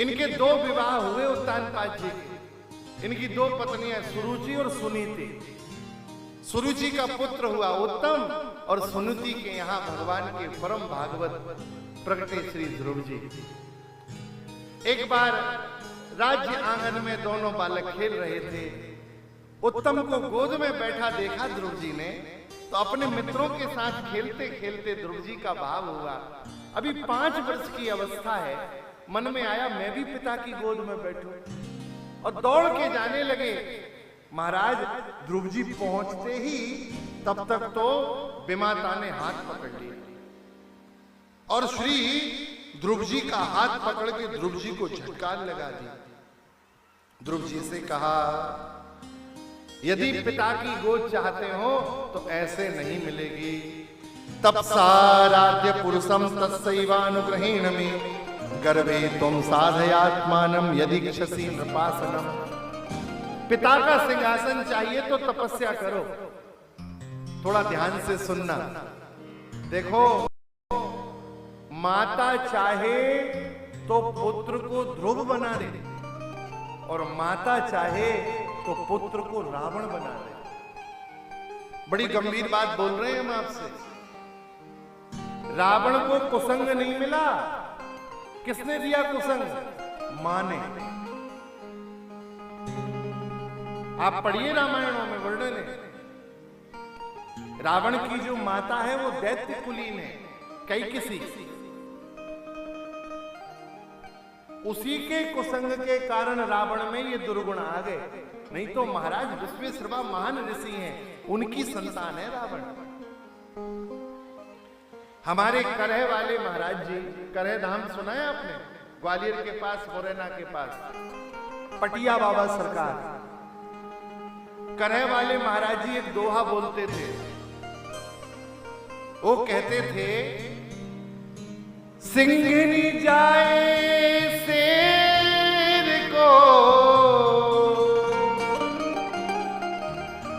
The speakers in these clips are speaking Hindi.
इनके 2 विवाह हुए उत्तानपाद जी के। इनकी 2 पत्नियां सुरुचि और सुनीति। सुरुचि का पुत्र हुआ उत्तम और सुनीति के यहाँ भगवान के परम भागवत प्रगटे श्री ध्रुव जी। एक बार राज्य आंगन में दोनों बालक खेल रहे थे। उत्तम को गोद में बैठा देखा ध्रुव जी ने, तो अपने मित्रों के साथ खेलते खेलते ध्रुव जी का भाव हुआ। अभी 5 वर्ष की अवस्था है। मन में आया मैं भी पिता की गोद में बैठूं, और दौड़ के जाने लगे। महाराज ध्रुव जी पहुंचते ही तब तक तो विमाता ने हाथ पकड़ लिया और श्री ध्रुव जी का हाथ पकड़ के ध्रुव जी को झटकार लगा दी। ध्रुव जी से कहा, यदि पिता की गोद चाहते हो तो ऐसे नहीं मिलेगी। तपसाराध्य पुरुषम तस्सैवानुग्रहेण में गर्भे तुम साधयात्मानम यदि क्षसी नृपासनम। पिता का सिंहासन चाहिए तो तपस्या करो। थोड़ा ध्यान से सुनना। देखो, माता चाहे तो पुत्र को ध्रुव बना दे, और माता चाहे तो पुत्र को रावण बना दे। बड़ी गंभीर बात बोल रहे हैं हम आपसे। रावण को कुसंग नहीं मिला। किसने दिया कुसंग? मां ने। आप पढ़िए रामायणों में वर्णन है। रावण की जो माता है वो दैत्य कुलीन है, कैकसी। उसी के कुसंग के कारण रावण में ये दुर्गुण आ गए। नहीं तो महाराज विश्वेश्वरवा महान ऋषि हैं, उनकी संतान है रावण। हमारे करह वाले महाराज जी, करह धाम सुना है आपने? ग्वालियर के पास, मुरैना के पास, पटिया बाबा सरकार। करह वाले महाराज जी एक दोहा बोलते थे। वो कहते थे, सिंघनी जाए शेर को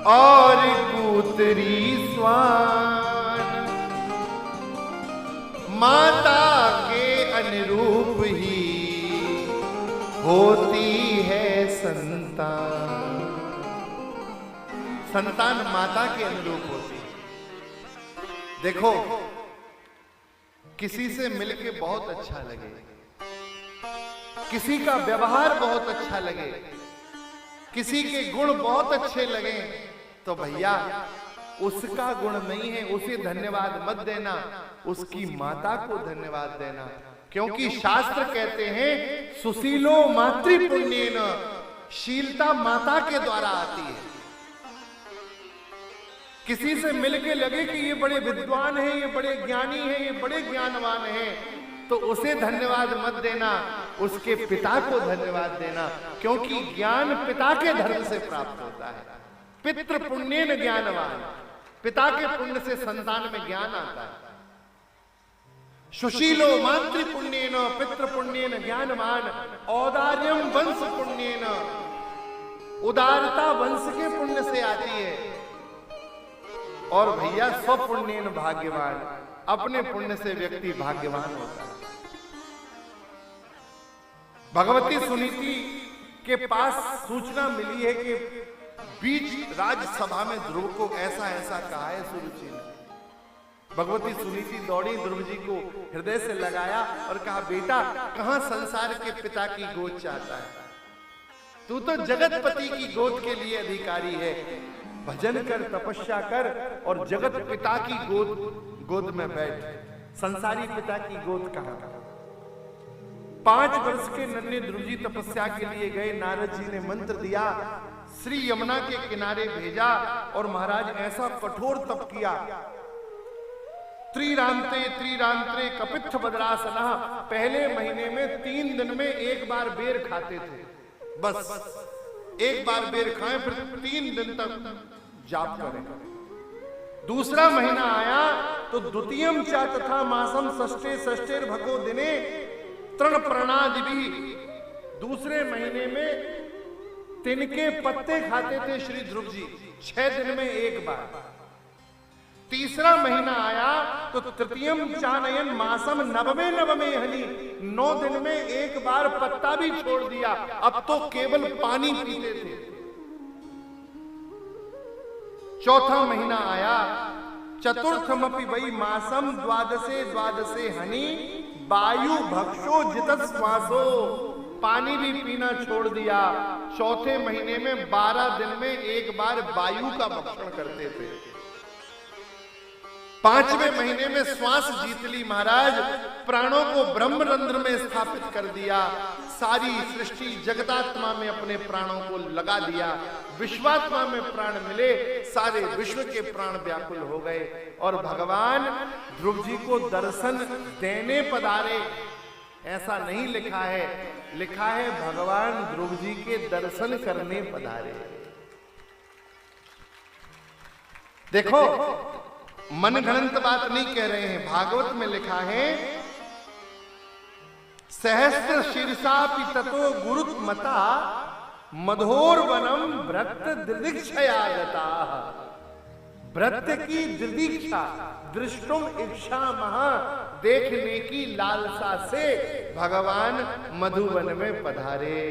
और कूतरी स्वान, माता के अनुरूप ही होती है संतान। संतान माता के अनुरूप होती है। देखो, किसी से मिलके बहुत अच्छा लगे, किसी का व्यवहार बहुत अच्छा लगे, किसी के गुण बहुत अच्छे लगे, तो भैया उसका गुण नहीं है, उसे धन्यवाद मत देना, उसकी माता को धन्यवाद देना। क्योंकि शास्त्र कहते हैं, सुशीलो मातृपुण्येन, शीलता माता के द्वारा आती है। किसी से मिलके लगे कि ये बड़े विद्वान हैं, ये बड़े ज्ञानी हैं, ये बड़े ज्ञानवान हैं, तो उसे धन्यवाद मत देना, उसके पिता को धन्यवाद देना। क्योंकि ज्ञान पिता के धर्म से प्राप्त होता है। पितृ पुण्येन ज्ञानवान, पिता के पुण्य से संतान में ज्ञान आता है। सुशीलो मातृ पुण्येन पितृ पुण्येन ज्ञानवान, औदार्यम वंश पुण्येन, उदारता वंश के पुण्य से आती है। और भैया स्वपुण्येन भाग्यवान, अपने पुण्य से व्यक्ति भाग्यवान होता है। भगवती सुनीति के पास सूचना मिली है कि बीच राज्यसभा में ध्रुव को ऐसा ऐसा कहा है सुरुचि ने। भगवती सुनीति दौड़ी, ध्रुव जी को हृदय से लगाया और कहा, बेटा कहां संसार के पिता की गोद चाहता है? तू तो जगतपति की गोद के लिए अधिकारी है। भजन कर, तपस्या कर और जगत पिता की गोद में बैठ। संसारी पिता की गोद कहां? 5 वर्ष के नन्हे ध्रुव जी तपस्या के लिए गए। नारद जी ने मंत्र दिया, श्री यमुना के किनारे भेजा और महाराज ऐसा कठोर तप किया। त्रिरांत्रे कपित्थ बद्रासना, पहले महीने में 3 दिन में एक बार बेर खाते थे। बस एक बार बेर खाएं, फिर 3 दिन तक जाप करें। दूसरा महीना आया तो द्वितीयम च तथा मासम षष्ठे षष्ठेर भगो दिने तृण प्रणादि भी, दूसरे महीने में तिनके पत्ते खाते थे श्री ध्रुव जी, 6 दिन में एक बार। तीसरा महीना आया तो तृतीयम चानयन मासम नवमे नवमे हनी, 9 दिन में एक बार पत्ता भी छोड़ दिया, अब तो केवल पानी पीते थे। चौथा महीना आया, चतुर्थमपि वही मासम द्वादशे द्वादशे हनी, वायु भक्षो जितत श्वासो, पानी भी पीना छोड़ दिया। चौथे महीने में 12 दिन में एक बार वायु का भक्षण करते थे। 5वें महीने में श्वास जीत ली महाराज, प्राणों को ब्रह्मरंध्र में स्थापित कर दिया, सारी सृष्टि जगतात्मा में अपने प्राणों को लगा दिया, विश्वात्मा में प्राण मिले, सारे विश्व के प्राण व्याकुल हो गए और भगवान ध्रुव जी को दर्शन देने पधारे। ऐसा नहीं लिखा है, लिखा है भगवान ध्रुव जी के दर्शन करने पधारे। देखो मनगढ़ंत बात नहीं कह रहे हैं, भागवत में लिखा है सहस्त्र शीर्षा पिततो गुरुत मता मधोर वनम व्रत दिदीक्षयागता। व्रत की दिदीक्षा, दृष्टुम इच्छा महा, देखने की लालसा से भगवान मधुवन में पधारे।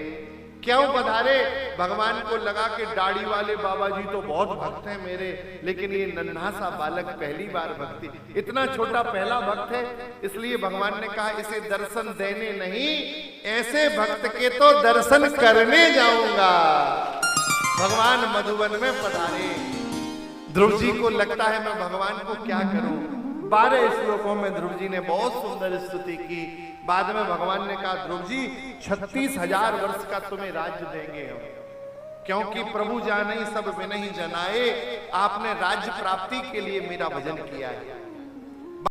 क्यों पधारे? भगवान को लगा कि दाढ़ी वाले बाबा जी तो बहुत भक्त हैं मेरे, लेकिन ये नन्हा सा बालक पहली बार भक्ति, इतना छोटा पहला भक्त है, इसलिए भगवान ने कहा इसे दर्शन देने नहीं, ऐसे भक्त के तो दर्शन करने जाऊंगा। भगवान मधुवन में पधारे। ध्रुव जी को लगता है मैं भगवान को क्या करूं। 12 श्लोकों में ध्रुव जी ने बहुत सुंदर स्तुति की। बाद में भगवान ने कहा ध्रुव जी 36,000 वर्ष का तुम्हें राज्य देंगे हम, क्योंकि प्रभु जाने सब विनहि जनाए, आपने राज्य प्राप्ति के लिए मेरा भजन किया है।